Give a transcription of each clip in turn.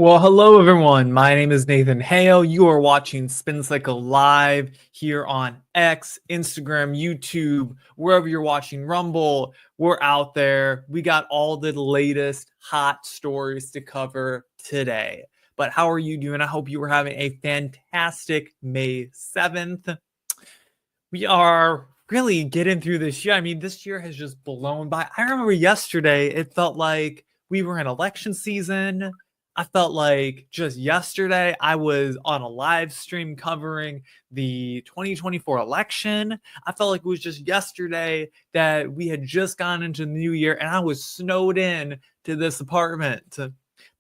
Well, hello everyone. My name is Nathan Hale. You are watching Spin Cycle Live here on X, Instagram, YouTube, wherever you're watching Rumble. We're out there. We got all the latest hot stories to cover today. But how are you doing? I hope you were having a fantastic May 7th. We are really getting through this year. I mean, this year has just blown by. I remember yesterday, it felt like we were in election season. I felt like just yesterday I was on a live stream covering the 2024 election. I felt like it was just yesterday that we had just gone into the new year and I was snowed in to this apartment.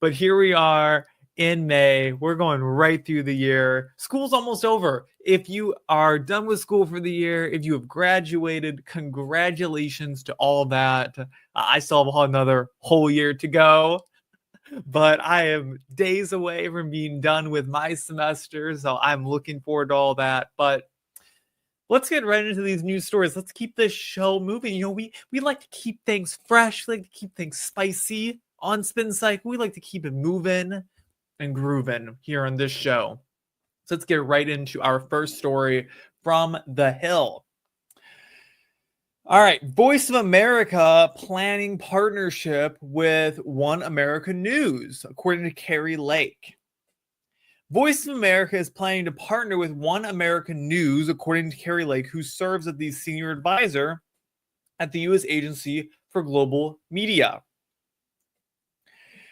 But here we are in May. We're going right through the year. School's almost over. If you are done with school for the year, if you have graduated, congratulations to all that. I still have another whole year to go, but I am days away from being done with my semester, so I'm looking forward to all that. But let's get right into these news stories. Let's keep this show moving. You know, we like to keep things fresh. We like to keep things spicy on Spin Cycle. We like to keep it moving and grooving here on this show. So let's get right into our first story from the Hill. All right, Voice of America planning partnership with One America News, according to Kari Lake. Voice of America is planning to partner with One America News, according to Kari Lake, who serves as the senior advisor at the U.S. Agency for Global Media.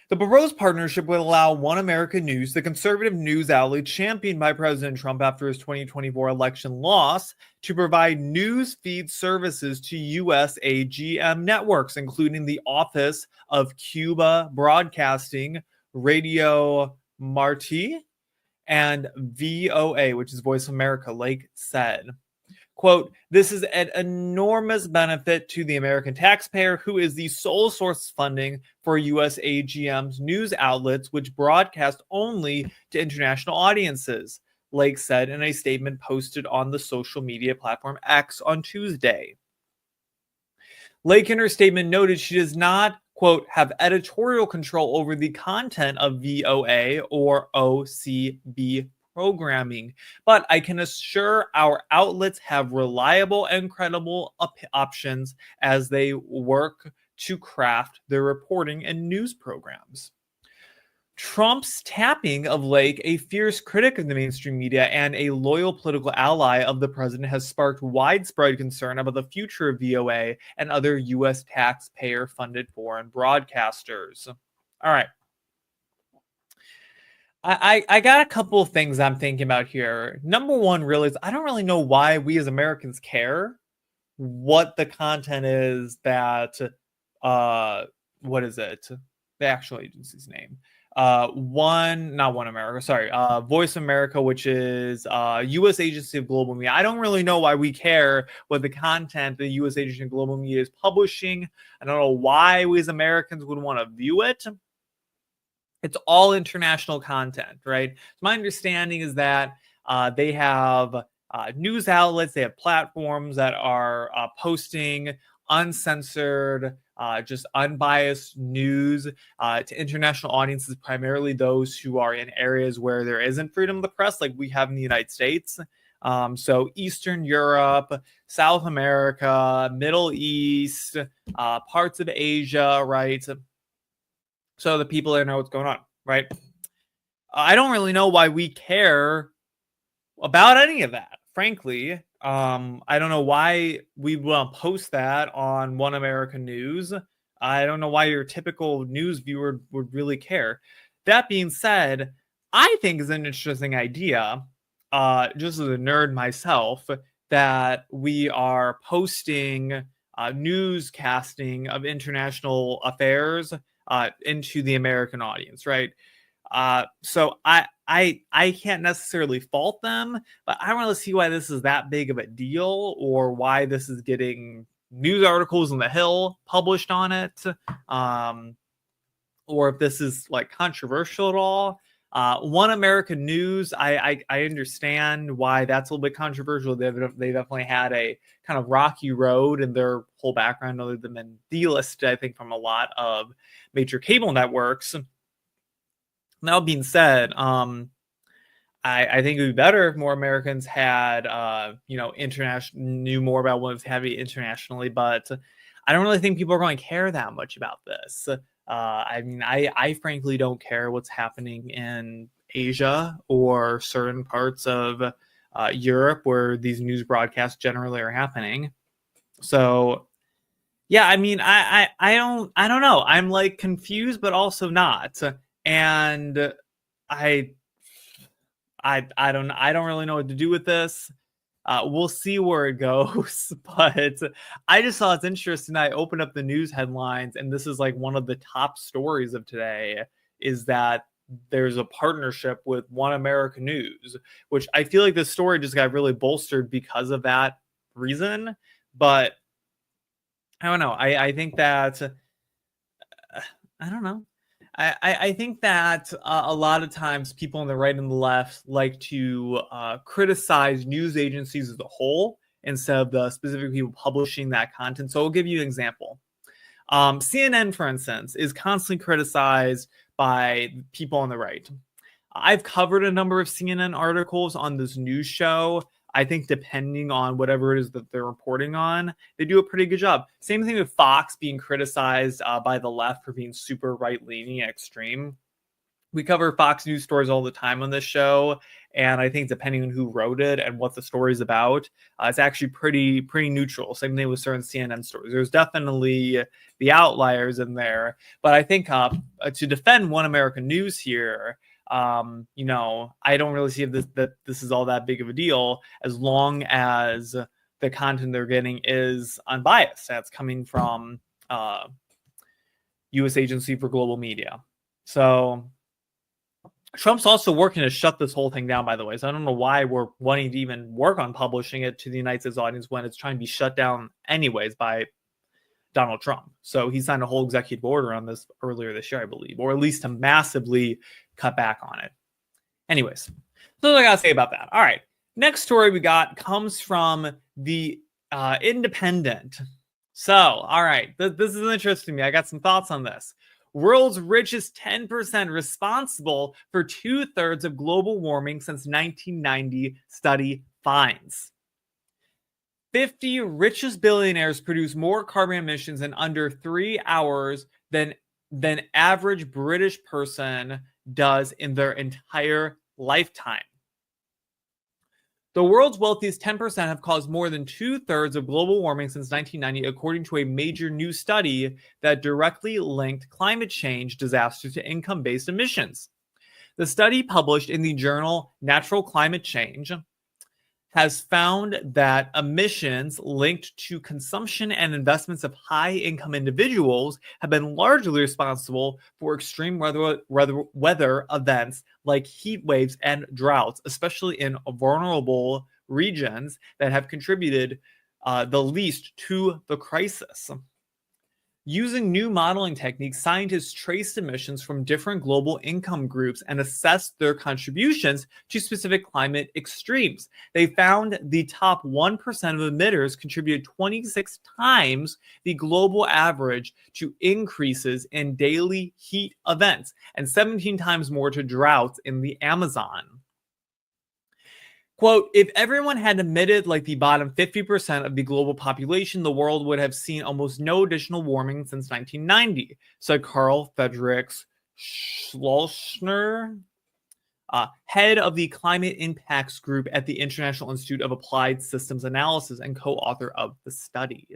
The proposed partnership would allow One America News, the conservative news outlet championed by President Trump after his 2024 election loss, to provide news feed services to U.S. AGM networks, including the Office of Cuba Broadcasting, Radio Marti, and VOA, which is Voice of America, Lake said. Quote, this is an enormous benefit to the American taxpayer, who is the sole source of funding for U.S. AGM's news outlets, which broadcast only to international audiences, Lake said in a statement posted on the social media platform X on Tuesday. Lake in her statement noted she does not, quote, have editorial control over the content of VOA or OCB programming, but I can assure our outlets have reliable and credible options as they work to craft their reporting and news programs. Trump's tapping of Lake, a fierce critic of the mainstream media and a loyal political ally of the president, has sparked widespread concern about the future of VOA and other U.S. taxpayer-funded foreign broadcasters. All right. I got a couple of things I'm thinking about here. Number one, really, is I don't really know why we as Americans care what the content is that, what is it? The actual agency's name. Not One America, sorry. Voice America, which is U.S. Agency of Global Media. I don't really know why we care what the content the U.S. Agency of Global Media is publishing. I don't know why we as Americans would want to view it. It's all international content, right? My understanding is that they have news outlets, they have platforms that are posting uncensored, just unbiased news to international audiences, primarily those who are in areas where there isn't freedom of the press, like we have in the United States. So Eastern Europe, South America, Middle East, parts of Asia, right? So the people there know what's going on, right? I don't really know why we care about any of that, frankly. I don't know why we want to post that on One America News. I don't know why your typical news viewer would really care. That being said, I think it's an interesting idea, just as a nerd myself, that we are posting newscasting of international affairs into the American audience, right? So I can't necessarily fault them, but I don't really see why this is that big of a deal or why this is getting news articles on the Hill published on it, or if this is like controversial at all. One America News, I understand why that's a little bit controversial. They definitely had a kind of rocky road in their whole background, other than being delisted, I think, from a lot of major cable networks. That being said, I think it would be better if more Americans had, knew more about what's happening internationally, but I don't really think people are going to care that much about this. I mean, I frankly don't care what's happening in Asia or certain parts of Europe where these news broadcasts generally are happening. So, yeah, I mean, I don't know. I'm like confused, but also not. And I I don't really know what to do with this. We'll see where it goes, but I just thought it's interesting. I opened up the news headlines, and this is like one of the top stories of today is that there's a partnership with One America News, which I feel like this story just got really bolstered because of that reason. But I don't know. I think that I don't know. I think that a lot of times people on the right and the left like to criticize news agencies as a whole instead of the specific people publishing that content. So I'll give you an example. CNN, for instance, is constantly criticized by people on the right. I've covered a number of CNN articles on this news show. I think depending on whatever it is that they're reporting on, they do a pretty good job. Same thing with Fox being criticized by the left for being super right-leaning and extreme. We cover Fox News stories all the time on this show, and I think depending on who wrote it and what the story is about, it's actually pretty neutral. Same thing with certain CNN stories. There's definitely the outliers in there, but I think to defend One American News here, I don't really see that this is all that big of a deal as long as the content they're getting is unbiased. That's coming from U.S. Agency for Global Media. So Trump's also working to shut this whole thing down, by the way. So I don't know why we're wanting to even work on publishing it to the United States audience when it's trying to be shut down anyways by Donald Trump. So he signed a whole executive order on this earlier this year, I believe, or at least to massively cut back on it. Anyways, that's what I got to say about that. All right. Next story we got comes from the Independent. So, all right. This is interesting to me. I got some thoughts on this. World's richest 10% responsible for 2/3 of global warming since 1990 study finds. 50 richest billionaires produce more carbon emissions in under 3 hours than average British person does in their entire lifetime. The world's wealthiest 10% have caused more than 2/3 of global warming since 1990, according to a major new study that directly linked climate change disaster to income-based emissions. The study, published in the journal Natural Climate Change, has found that emissions linked to consumption and investments of high-income individuals have been largely responsible for extreme weather events like heat waves and droughts, especially in vulnerable regions that have contributed the least to the crisis. Using new modeling techniques, scientists traced emissions from different global income groups and assessed their contributions to specific climate extremes. They found the top 1% of emitters contributed 26 times the global average to increases in daily heat events and 17 times more to droughts in the Amazon. Quote, if everyone had emitted like the bottom 50% of the global population, the world would have seen almost no additional warming since 1990, said Carl Fredericks Schlossner, head of the Climate Impacts Group at the International Institute of Applied Systems Analysis and co-author of the study.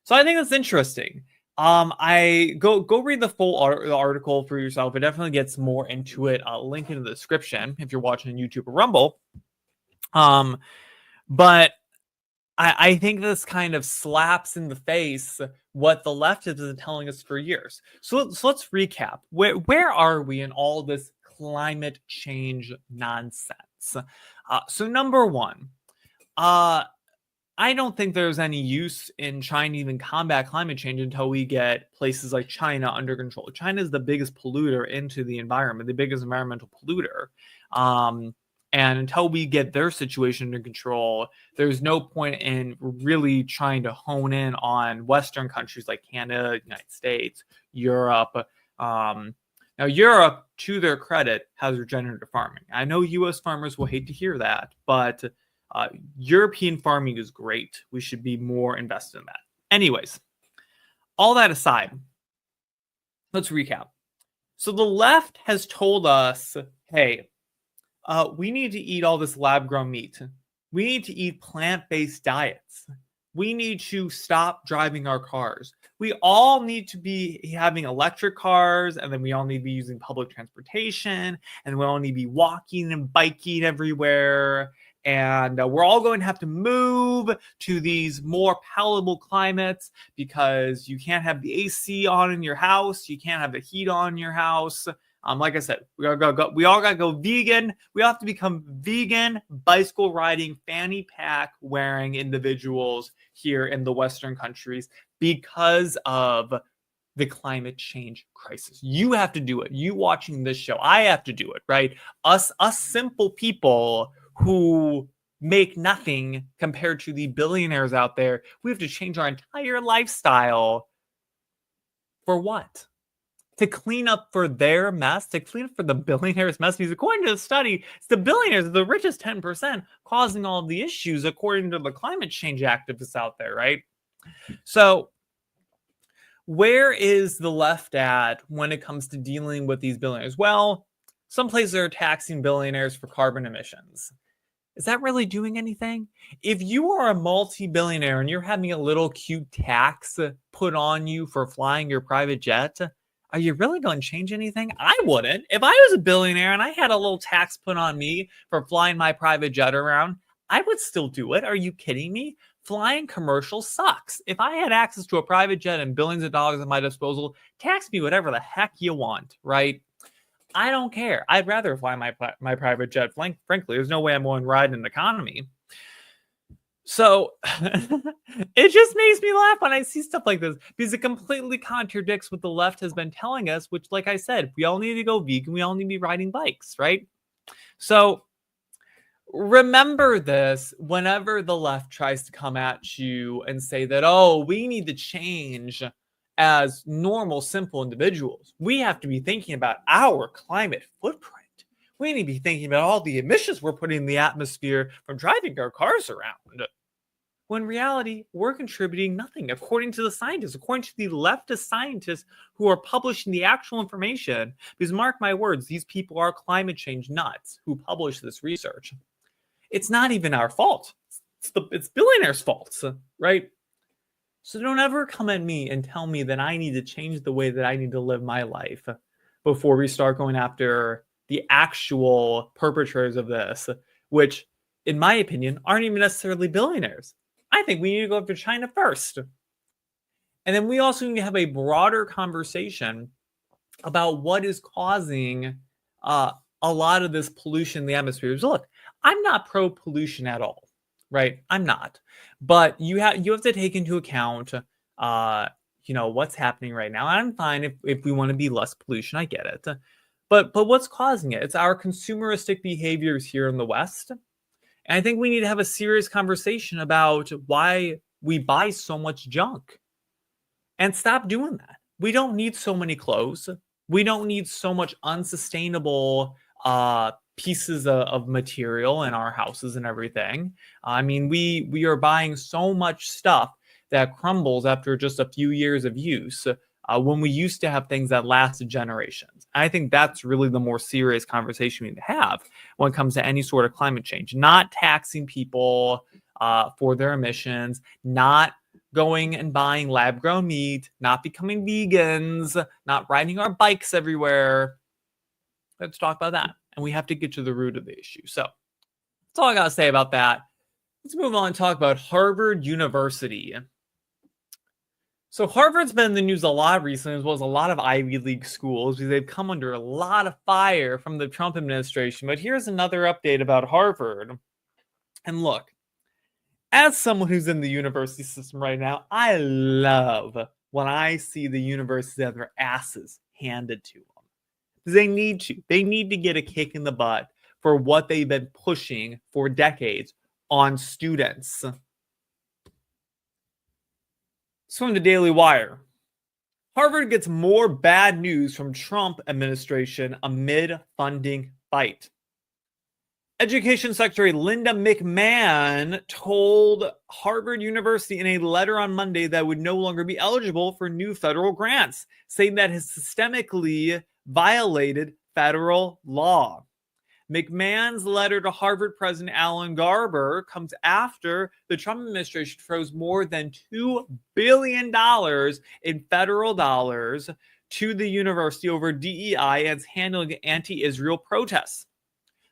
So I think that's interesting. I go read the full article for yourself. It definitely gets more into it. I'll link in the description if you're watching YouTube or Rumble. But I think this kind of slaps in the face what the left has been telling us for years. So let's recap. Where are we in all this climate change nonsense? So number one, I don't think there's any use in trying to even combat climate change until we get places like China under control. China is the biggest polluter into the environment, the biggest environmental polluter. And until we get their situation under control, there's no point in really trying to hone in on Western countries like Canada, United States, Europe. Now, Europe, to their credit, has regenerative farming. I know U.S. farmers will hate to hear that, but European farming is great. We should be more invested in that. Anyways, all that aside, let's recap. So the left has told us, hey, we need to eat all this lab-grown meat. We need to eat plant-based diets. We need to stop driving our cars. We all need to be having electric cars, and then we all need to be using public transportation, and we all need to be walking and biking everywhere. And we're all going to have to move to these more palatable climates because you can't have the AC on in your house. You can't have the heat on in your house. Like I said, we all got to go vegan. We have to become vegan, bicycle riding, fanny pack wearing individuals here in the Western countries because of the climate change crisis. You have to do it. You watching this show, I have to do it, right? Us simple people who make nothing compared to the billionaires out there. We have to change our entire lifestyle for what? To clean up for their mess, to clean up for the billionaires' mess. Because according to the study, it's the billionaires, the richest 10%, causing all of the issues, according to the climate change activists out there, right? So where is the left at when it comes to dealing with these billionaires? Well, some places are taxing billionaires for carbon emissions. Is that really doing anything? If you are a multi-billionaire and you're having a little cute tax put on you for flying your private jet, are you really going to change anything? I wouldn't. If I was a billionaire and I had a little tax put on me for flying my private jet around, I would still do it. Are you kidding me? Flying commercial sucks. If I had access to a private jet and billions of dollars at my disposal, tax me whatever the heck you want, right? I don't care. I'd rather fly my private jet. Frankly, there's no way I'm going to ride an economy. So it just makes me laugh when I see stuff like this because it completely contradicts what the left has been telling us, which, like I said, we all need to go vegan. We all need to be riding bikes, right? So remember this whenever the left tries to come at you and say that, oh, we need to change as normal, simple individuals. We have to be thinking about our climate footprint. We need to be thinking about all the emissions we're putting in the atmosphere from driving our cars around. When in reality, we're contributing nothing, according to the scientists, according to the leftist scientists who are publishing the actual information. Because mark my words, these people are climate change nuts who publish this research. It's not even our fault. It's billionaires' faults, right? So don't ever come at me and tell me that I need to change the way that I need to live my life before we start going after the actual perpetrators of this, which, in my opinion, aren't even necessarily billionaires. I think we need to go after China first. And then we also need to have a broader conversation about what is causing a lot of this pollution in the atmosphere. Look, I'm not pro-pollution at all, right? I'm not. But you have to take into account, what's happening right now. I'm fine if we want to be less pollution. I get it. But what's causing it? It's our consumeristic behaviors here in the West. And I think we need to have a serious conversation about why we buy so much junk and stop doing that. We don't need so many clothes. We don't need so much unsustainable pieces of material in our houses and everything. I mean, we are buying so much stuff that crumbles after just a few years of use when we used to have things that lasted generations. I think that's really the more serious conversation we need to have when it comes to any sort of climate change. Not taxing people for their emissions, not going and buying lab-grown meat, not becoming vegans, not riding our bikes everywhere. Let's talk about that. And we have to get to the root of the issue. So that's all I got to say about that. Let's move on and talk about Harvard University. So Harvard's been in the news a lot recently, as well as a lot of Ivy League schools, because they've come under a lot of fire from the Trump administration. But here's another update about Harvard. And look, as someone who's in the university system right now, I love when I see the universities have their asses handed to them. Because they need to. They need to get a kick in the butt for what they've been pushing for decades on students. It's from the Daily Wire. Harvard gets more bad news from Trump administration amid funding fight. Education Secretary Linda McMahon told Harvard University in a letter on Monday that would no longer be eligible for new federal grants, saying that has systemically violated federal law. McMahon's letter to Harvard President Alan Garber comes after the Trump administration froze more than $2 billion in federal dollars to the university over DEI and its handling of anti-Israel protests.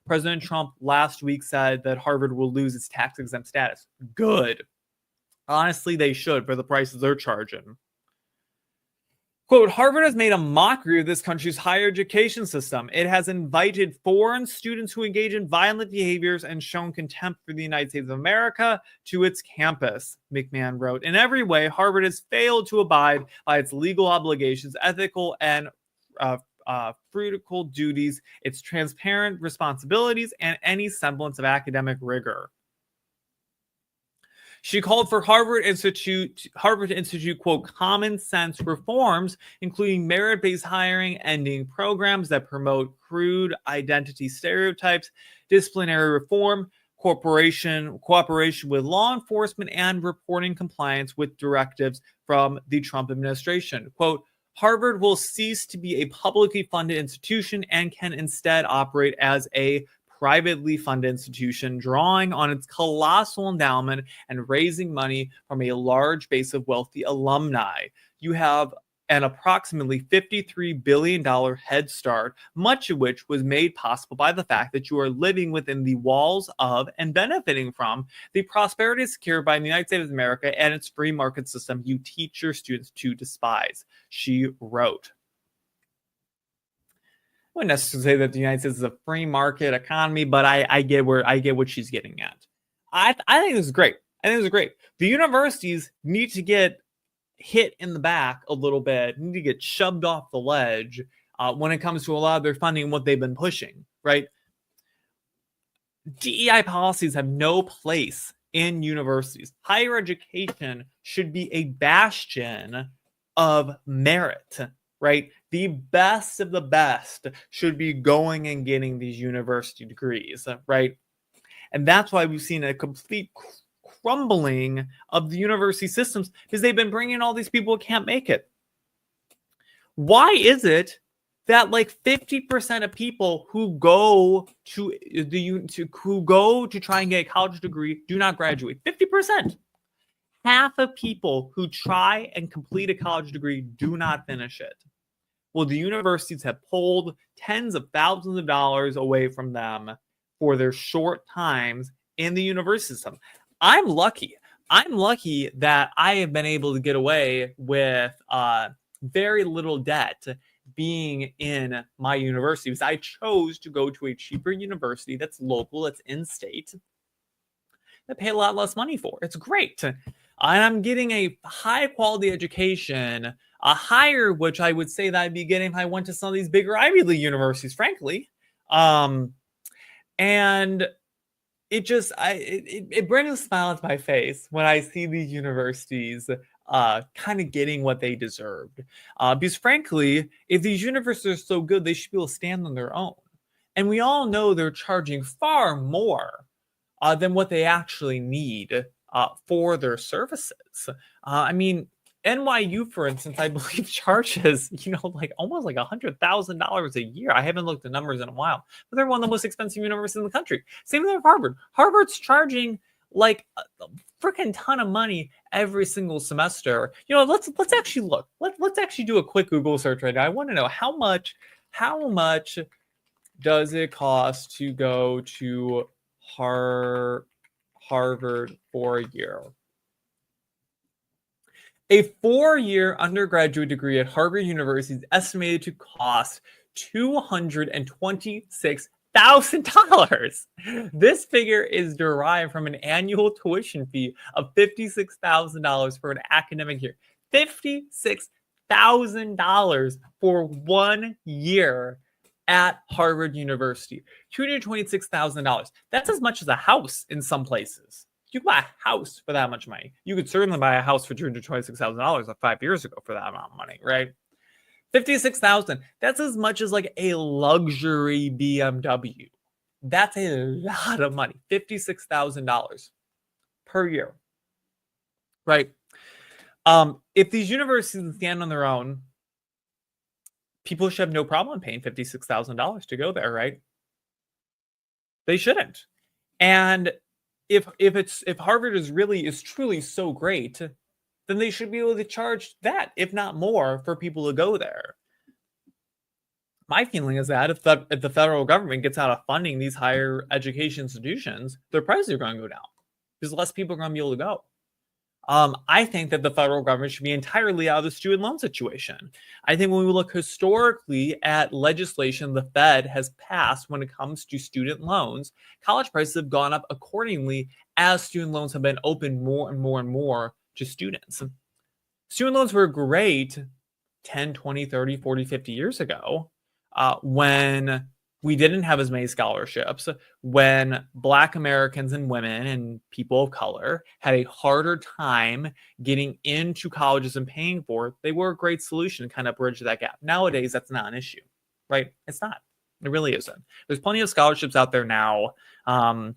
President Trump last week said that Harvard will lose its tax-exempt status. Good. Honestly, they should for the prices they're charging. Quote, Harvard has made a mockery of this country's higher education system. It has invited foreign students who engage in violent behaviors and shown contempt for the United States of America to its campus, McMahon wrote. In every way, Harvard has failed to abide by its legal obligations, ethical and critical duties, its transparent responsibilities, and any semblance of academic rigor. She called for Harvard Institute, quote, common sense reforms, including merit-based hiring, ending programs that promote crude identity stereotypes, disciplinary reform, cooperation with law enforcement, and reporting compliance with directives from the Trump administration. Quote, Harvard will cease to be a publicly funded institution and can instead operate as a privately funded institution, drawing on its colossal endowment and raising money from a large base of wealthy alumni. You have an approximately $53 billion head start, much of which was made possible by the fact that you are living within the walls of and benefiting from the prosperity secured by the United States of America and its free market system you teach your students to despise, she wrote. I wouldn't necessarily say that the United States is a free market economy, but I get what she's getting at. I think this is great. The universities need to get hit in the back a little bit, need to get shoved off the ledge when it comes to a lot of their funding and what they've been pushing, right? DEI policies have no place in universities. Higher education should be a bastion of merit, right? The best of the best should be going and getting these university degrees, right? And that's why we've seen a complete crumbling of the university systems, because they've been bringing all these people who can't make it. Why is it that like 50% of people who go to try and get a college degree do not graduate? 50%. Half of people who try and complete a college degree do not finish it. Well, the universities have pulled tens of thousands of dollars away from them for their short times in the university system. I'm lucky that I have been able to get away with very little debt being in my university, because I chose to go to a cheaper university that's local, that's in-state, that pay a lot less money for. It's great. And I'm getting a high-quality education, a higher, which I would say that I'd be getting if I went to some of these bigger Ivy League universities, frankly. And it brings a smile to my face when I see these universities kind of getting what they deserved. Because frankly, if these universities are so good, they should be able to stand on their own. And we all know they're charging far more than what they actually need for their services. I mean, NYU, for instance, I believe charges, like almost like $100,000 a year. I haven't looked at numbers in a while, but they're one of the most expensive universities in the country. Same with Harvard. Harvard's charging like a freaking ton of money every single semester. Let's actually look. Let's actually do a quick Google search right now. I want to know how much does it cost to go to Harvard for a year? A 4-year undergraduate degree at Harvard University is estimated to cost $226,000. This figure is derived from an annual tuition fee of $56,000 for an academic year. $56,000 for 1 year at Harvard University. $226,000. That's as much as a house in some places. You can buy a house for that much money. You could certainly buy a house for $226,000 like 5 years ago for that amount of money, right? $56,000. That's as much as like a luxury BMW. That's a lot of money. $56,000 per year, right? If these universities stand on their own, people should have no problem paying $56,000 to go there, right? They shouldn't. And if Harvard is truly so great, then they should be able to charge that, if not more, for people to go there. My feeling is that if the federal government gets out of funding these higher education institutions, their prices are going to go down because less people are going to be able to go. I think that the federal government should be entirely out of the student loan situation. I think when we look historically at legislation the Fed has passed when it comes to student loans, college prices have gone up accordingly as student loans have been opened more and more and more to students. Student loans were great 10, 20, 30, 40, 50 years ago when we didn't have as many scholarships, when Black Americans and women and people of color had a harder time getting into colleges and paying for it. They were a great solution to kind of bridge that gap. Nowadays, that's not an issue, right? It's not. It really isn't. There's plenty of scholarships out there now. And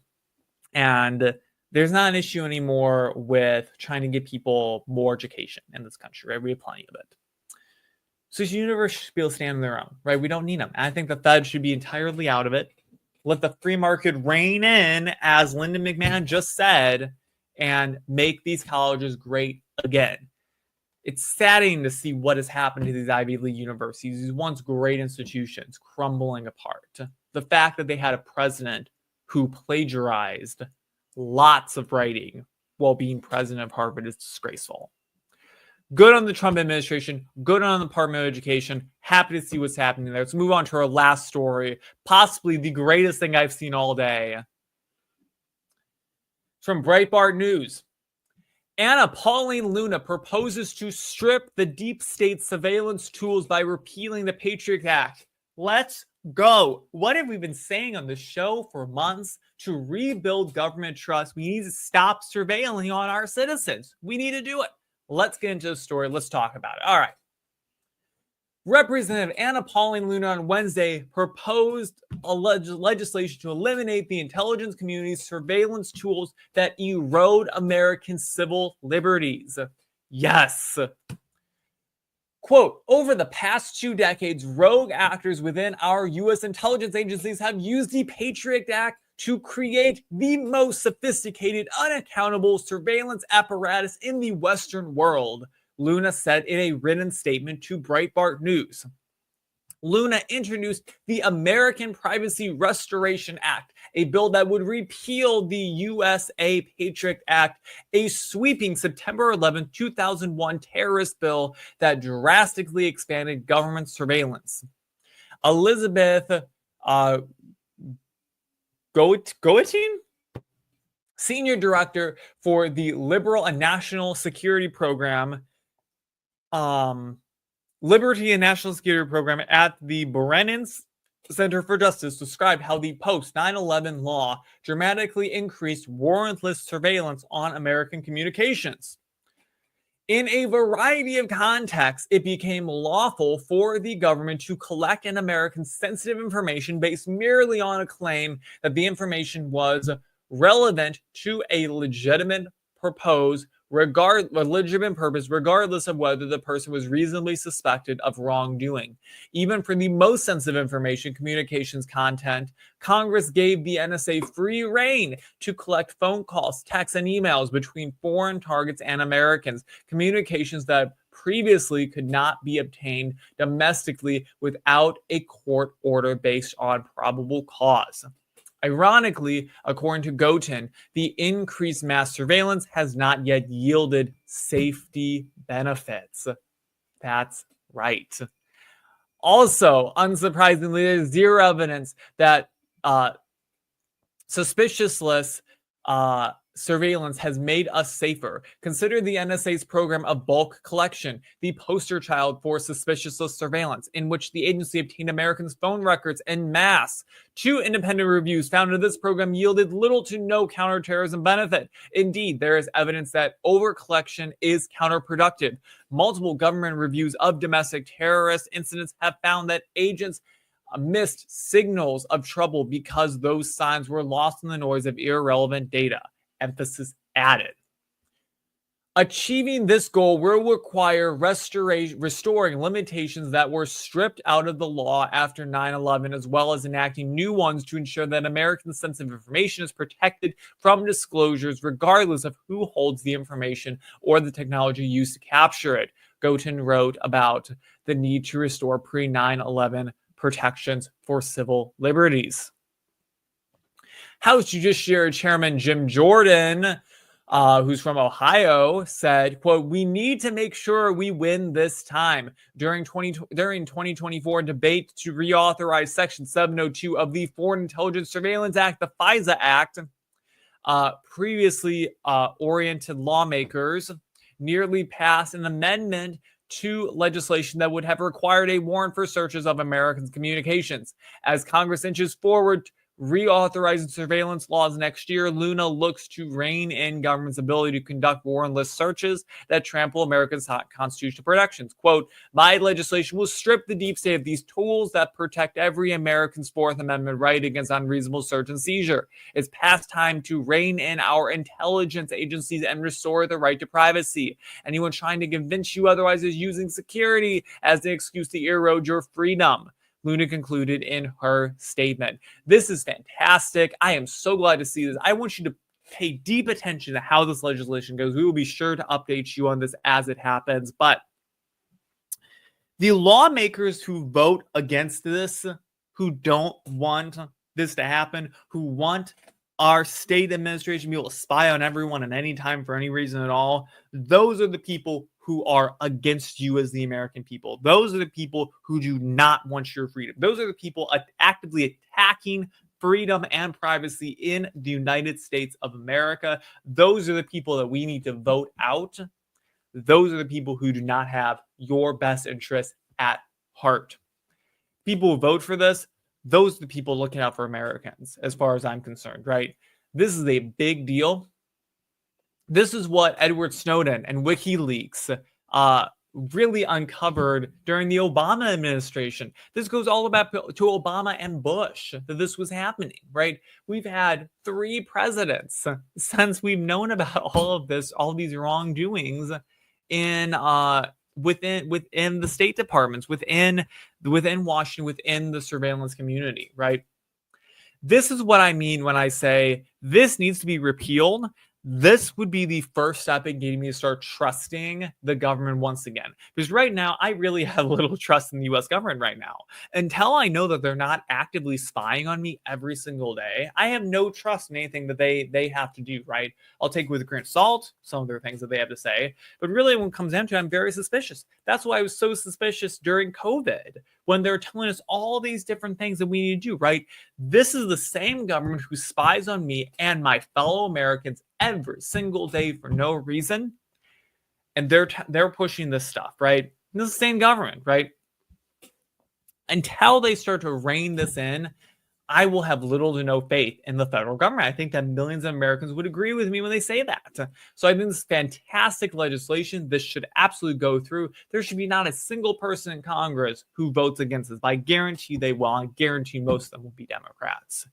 there's not an issue anymore with trying to get people more education in this country, right? We have plenty of it. So universities should be able to stand on their own, right? We don't need them. And I think the Fed should be entirely out of it. Let the free market rein in, as Lyndon McMahon just said, and make these colleges great again. It's saddening to see what has happened to these Ivy League universities, these once great institutions, crumbling apart. The fact that they had a president who plagiarized lots of writing while being president of Harvard is disgraceful. Good on the Trump administration. Good on the Department of Education. Happy to see what's happening there. Let's move on to our last story. Possibly the greatest thing I've seen all day. It's from Breitbart News. Paulina Luna proposes to strip the deep state surveillance tools by repealing the Patriot Act. Let's go. What have we been saying on the show for months? To rebuild government trust, we need to stop surveilling on our citizens. We need to do it. Let's get into the story. Let's talk about it. All right. Representative Paulina Luna on Wednesday proposed a legislation to eliminate the intelligence community's surveillance tools that erode American civil liberties. Yes. Quote, over the past 2 decades, rogue actors within our U.S. intelligence agencies have used the Patriot Act to create the most sophisticated, unaccountable surveillance apparatus in the Western world, Luna said in a written statement to Breitbart News. Luna introduced the American Privacy Restoration Act, a bill that would repeal the USA Patriot Act, a sweeping September 11, 2001 terrorist bill that drastically expanded government surveillance. Elizabeth Goetting, Senior Director for the Liberal and National Security Program, Liberty and National Security Program at the Brennan Center for Justice, described how the post-9/11 law dramatically increased warrantless surveillance on American communications. In a variety of contexts, it became lawful for the government to collect an American's sensitive information based merely on a claim that the information was relevant to a legitimate purpose, regardless of whether the person was reasonably suspected of wrongdoing. Even for the most sensitive information, communications content, Congress gave the NSA free rein to collect phone calls, texts, and emails between foreign targets and Americans, communications that previously could not be obtained domestically without a court order based on probable cause. Ironically, according to Goetting, the increased mass surveillance has not yet yielded safety benefits. That's right. Also, unsurprisingly, there's zero evidence that suspicious lists surveillance has made us safer. Consider the NSA's program of bulk collection, the poster child for suspicious surveillance, in which the agency obtained Americans' phone records en masse. 2 independent reviews found that this program yielded little to no counterterrorism benefit. Indeed, there is evidence that over-collection is counterproductive. Multiple government reviews of domestic terrorist incidents have found that agents missed signals of trouble because those signs were lost in the noise of irrelevant data. Emphasis added. Achieving this goal will require restoring limitations that were stripped out of the law after 9/11, as well as enacting new ones to ensure that American sensitive information is protected from disclosures, regardless of who holds the information or the technology used to capture it. Goten wrote about the need to restore pre-9/11 protections for civil liberties. House Judiciary Chairman Jim Jordan, who's from Ohio, said, quote, "We need to make sure we win this time." During 2024 debate to reauthorize Section 702 of the Foreign Intelligence Surveillance Act, the FISA Act, previously oriented lawmakers nearly passed an amendment to legislation that would have required a warrant for searches of Americans' communications. As Congress inches forward reauthorizing surveillance laws next year, Luna looks to rein in government's ability to conduct warrantless searches that trample America's constitutional protections. Quote, "My legislation will strip the deep state of these tools that protect every American's Fourth Amendment right against unreasonable search and seizure. It's past time to rein in our intelligence agencies and restore the right to privacy. Anyone trying to convince you otherwise is using security as an excuse to erode your freedom," Luna concluded in her statement. This is fantastic. I am so glad to see this. I want you to pay deep attention to how this legislation goes. We will be sure to update you on this as it happens. But the lawmakers who vote against this, who don't want this to happen, who want our state administration to be able to spy on everyone at any time for any reason at all, those are the people who are against you as the American people. Those are the people who do not want your freedom. Those are the people actively attacking freedom and privacy in the United States of America. Those are the people that we need to vote out. Those are the people who do not have your best interests at heart. People who vote for this, those are the people looking out for Americans, as far as I'm concerned, right? This is a big deal. This is what Edward Snowden and WikiLeaks really uncovered during the Obama administration. This goes all about to Obama and Bush, that this was happening, right? We've had 3 presidents since we've known about all of this, all of these wrongdoings in within the State Departments, within Washington, within the surveillance community, right? This is what I mean when I say this needs to be repealed. This would be the first step in getting me to start trusting the government once again. Because right now, I really have little trust in the U.S. government right now. Until I know that they're not actively spying on me every single day, I have no trust in anything that they have to do, right? I'll take with a grain of salt some of their things that they have to say. But really, when it comes down to it, I'm very suspicious. That's why I was so suspicious during COVID, when they're telling us all these different things that we need to do, right? This is the same government who spies on me and my fellow Americans every single day for no reason, and they're pushing this stuff, right? This is the same government, right? Until they start to rein this in, I will have little to no faith in the federal government. I think that millions of Americans would agree with me when they say that. So I think this is fantastic legislation. This should absolutely go through. There should be not a single person in Congress who votes against this. But I guarantee they will. I guarantee most of them will be Democrats.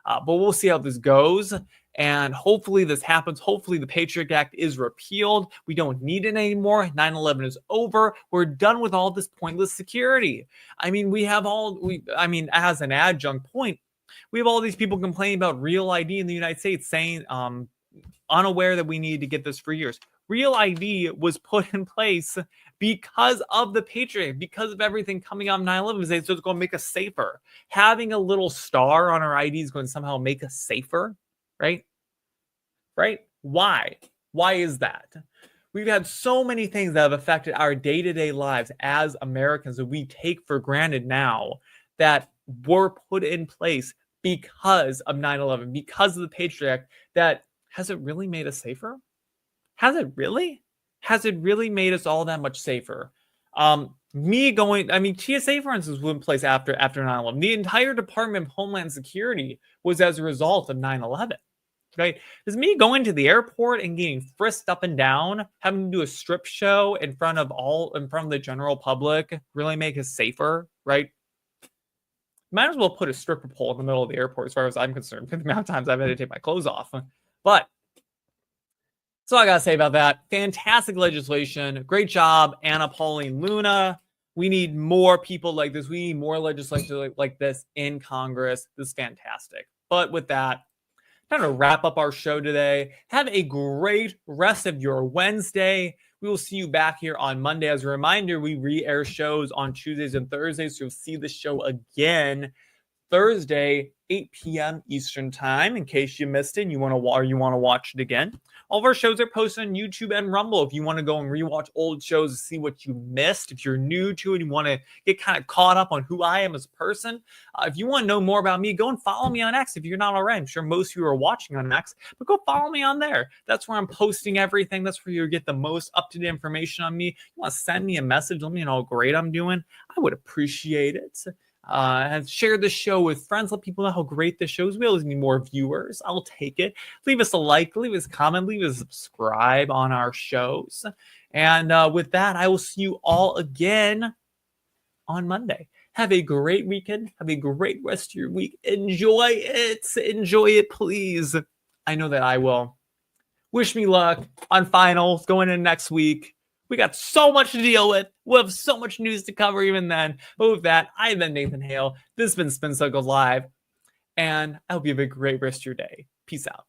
But we'll see how this goes. And hopefully this happens. Hopefully the Patriot Act is repealed. We don't need it anymore. 9/11 is over. We're done with all this pointless security. I mean, as an adjunct point, we have all these people complaining about Real ID in the United States, saying unaware that we needed to get this for years. Real ID was put in place because of the Patriot Act, because of everything coming out of 9/11. So it's going to make us safer. Having a little star on our ID is going to somehow make us safer, right? Right? Why? Why is that? We've had so many things that have affected our day-to-day lives as Americans that we take for granted now that were put in place because of 9/11, because of the Patriot Act, that has it really made us safer? Has it really? Has it really made us all that much safer? TSA, for instance, was in place after 9/11. The entire Department of Homeland Security was as a result of 9/11. Right? Does me going to the airport and getting frisked up and down, having to do a strip show in front of the general public, really make us safer? Right? Might as well put a stripper pole in the middle of the airport, as far as I'm concerned, for the amount of times I've had to take my clothes off. But that's all I gotta say about that. Fantastic legislation. Great job, Paulina Luna. We need more people like this. We need more legislation like this in Congress. This is fantastic. But with that, time to wrap up our show today. Have a great rest of your Wednesday. We will see you back here on Monday. As a reminder, we re-air shows on Tuesdays and Thursdays, so you'll see the show again Thursday, 8 p.m. Eastern Time, in case you missed it and you want to watch it again. All of our shows are posted on YouTube and Rumble. If you want to go and rewatch old shows to see what you missed, if you're new to it and you want to get kind of caught up on who I am as a person, if you want to know more about me, go and follow me on X if you're not already. I'm sure most of you are watching on X, but go follow me on there. That's where I'm posting everything. That's where you get the most up-to-date information on me. You want to send me a message, let me know how great I'm doing. I would appreciate it. Have shared the show with friends. Let people know how great this show is. We always need more viewers. I'll take it. Leave us a like, leave us a comment, leave us a subscribe on our shows. And with that, I will see you all again on Monday. Have a great weekend. Have a great rest of your week. Enjoy it. Enjoy it, please. I know that I will. Wish me luck on finals going in next week. We got so much to deal with. We'll have so much news to cover even then. But with that, I've been Nathan Hale. This has been Spin Cycle Live. And I hope you have a great rest of your day. Peace out.